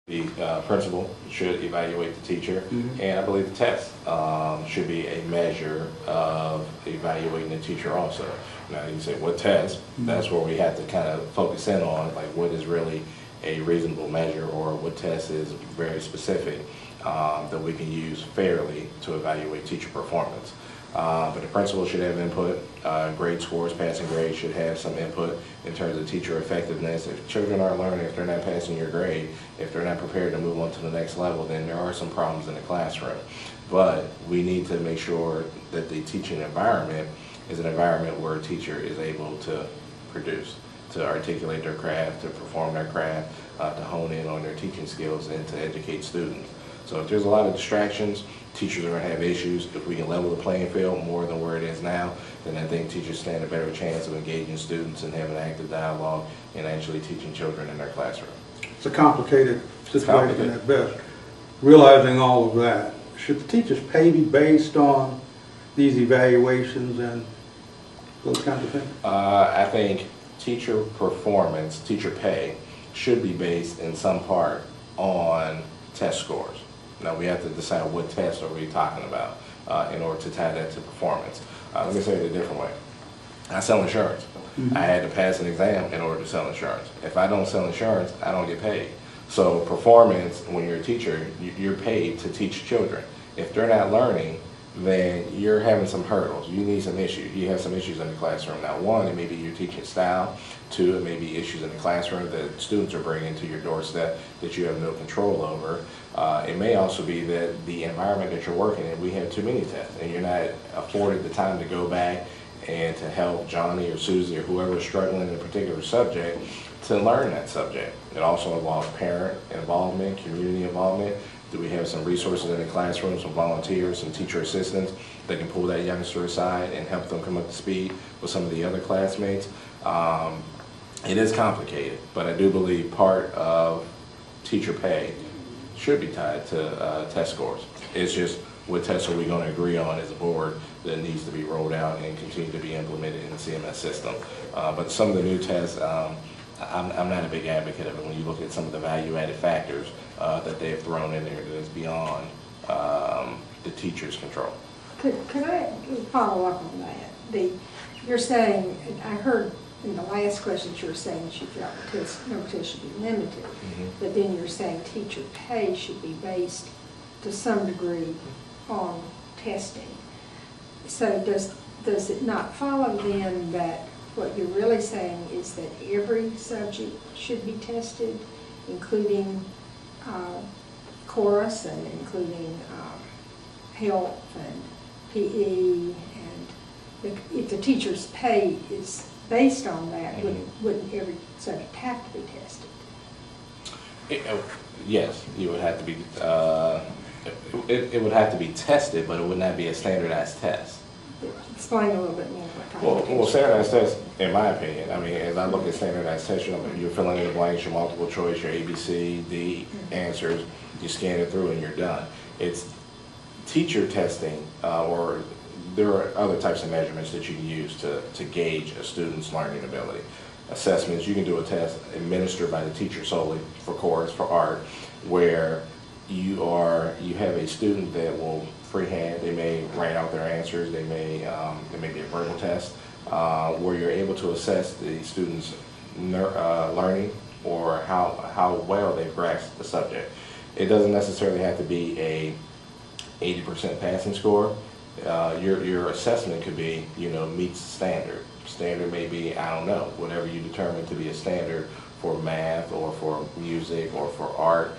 The principal should evaluate the teacher, and I believe the test should be a measure of evaluating the teacher also. Now you say, what test? That's where we have to kind of focus in on, like, what is really a reasonable measure, or what test is very specific that we can use fairly to evaluate teacher performance. But the principal should have input. Grade scores, passing grades should have some input in terms of teacher effectiveness. If children aren't learning, if they're not passing your grade, if they're not prepared to move on to the next level, then there are some problems in the classroom. But we need to make sure that the teaching environment is an environment where a teacher is able to produce, to articulate their craft, to perform their craft, to hone in on their teaching skills, and to educate students. So if there's a lot of distractions, teachers are going to have issues. If we can level the playing field more than where it is now, then I think teachers stand a better chance of engaging students and having active dialogue and actually teaching children in their classroom. It's a complicated situation at best. Realizing all of that, should the teachers' pay be based on these evaluations and those kinds of things? I think teacher performance, teacher pay, should be based in some part on test scores. Now we have to decide what test are we talking about in order to tie that to performance. Let me say it a different way. I sell insurance. I had to pass an exam in order to sell insurance. If I don't sell insurance, I don't get paid. So performance, when you're a teacher, you're paid to teach children. If they're not learning, then you're having some hurdles. You need some issues. You have some issues in the classroom. Now, one, it may be your teaching style. Two, it may be issues in the classroom that students are bringing to your doorstep that you have no control over. It may also be that the environment that you're working in, we have too many tests, and you're not afforded the time to go back and to help Johnny or Susie or whoever is struggling in a particular subject to learn that subject. It also involves parent involvement, community involvement. Do we have some resources in the classroom, some volunteers, some teacher assistants that can pull that youngster aside and help them come up to speed with some of the other classmates? It is complicated, but I do believe part of teacher pay should be tied to test scores. It's just, what tests are we going to agree on as a board that needs to be rolled out and continue to be implemented in the CMS system. But some of the new tests, I'm not a big advocate of it when you look at some of the value-added factors that they've thrown in there that is beyond the teacher's control. Could I follow up on that? You're saying, I heard in the last question you were saying that you felt no test should be limited, but then you're saying teacher pay should be based to some degree on testing. So does it not follow then that what you're really saying is that every subject should be tested, including chorus and including health and PE, and if the teacher's pay is based on that, wouldn't every subject have to be tested? Yes, you would have to be. It would have to be tested, but it would not be a standardized test. Explain a little bit more. Well, standardized tests, in my opinion, I mean, as I look at standardized tests, you're filling in the blanks, your multiple choice, your A, B, C, D answers, you scan it through and you're done. It's teacher testing, or there are other types of measurements that you can use to gauge a student's learning ability. Assessments, you can do a test administered by the teacher solely for chorus, for art, where you have a student that will freehand, they may write out their answers, there may be a verbal test, where you're able to assess the student's learning or how well they've grasped the subject. It doesn't necessarily have to be a 80% passing score. Your assessment could be, meets standard. Standard may be, I don't know, whatever you determine to be a standard for math or for music or for art.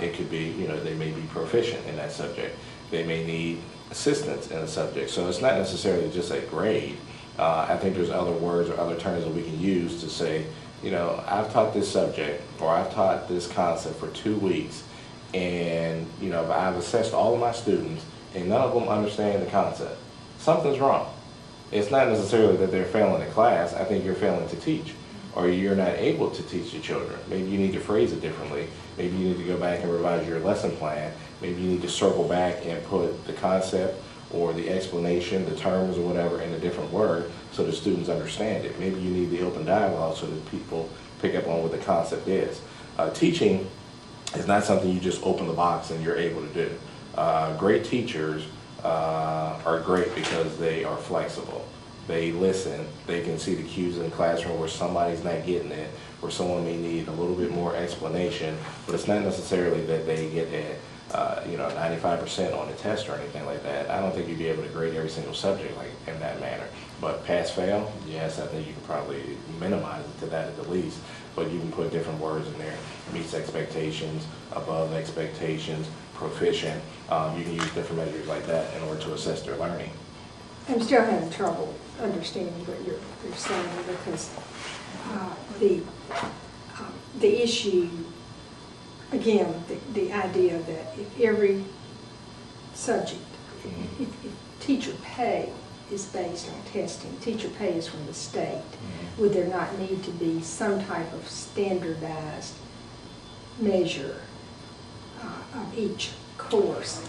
It could be, they may be proficient in that subject. They may need assistance in a subject. So it's not necessarily just a grade. I think there's other words or other terms that we can use to say, I've taught this subject or I've taught this concept for 2 weeks, and I've assessed all of my students and none of them understand the concept. Something's wrong. It's not necessarily that they're failing the class. I think you're failing to teach, or you're not able to teach the children. Maybe you need to phrase it differently. Maybe you need to go back and revise your lesson plan. Maybe you need to circle back and put the concept or the explanation, the terms or whatever, in a different word so the students understand it. Maybe you need the open dialogue so that people pick up on what the concept is. Teaching It's not something you just open the box and you're able to do. Great teachers are great because they are flexible. They listen, they can see the cues in the classroom where somebody's not getting it, where someone may need a little bit more explanation, but it's not necessarily that they get a 95% on the test or anything like that. I don't think you'd be able to grade every single subject like in that manner. But pass fail, yes, I think you can probably minimize it to that at the least. But you can put different words in there: meets expectations, above expectations, proficient. You can use different measures like that in order to assess their learning. I'm still having trouble understanding what you're saying, because the issue, again, the idea that if every subject, if teacher pay is based on testing, teacher pay is from the state, would there not need to be some type of standardized measure of each course?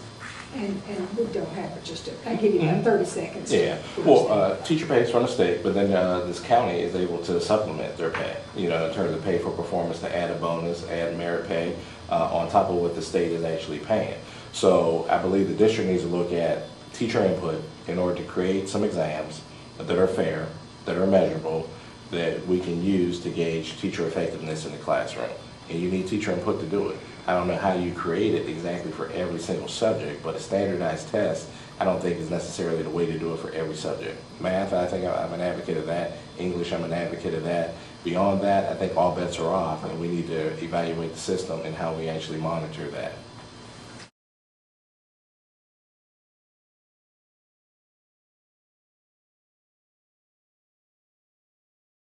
And we don't have it. Just I give you about 30 seconds. Yeah. Well, teacher pays from the state, but then this county is able to supplement their pay. In terms of pay for performance, to add a bonus, add merit pay on top of what the state is actually paying. So I believe the district needs to look at teacher input in order to create some exams that are fair, that are measurable, that we can use to gauge teacher effectiveness in the classroom. And you need teacher input to do it. I don't know how you create it exactly for every single subject, but a standardized test I don't think is necessarily the way to do it for every subject. Math, I think I'm an advocate of that. English, I'm an advocate of that. Beyond that, I think all bets are off, and we need to evaluate the system and how we actually monitor that.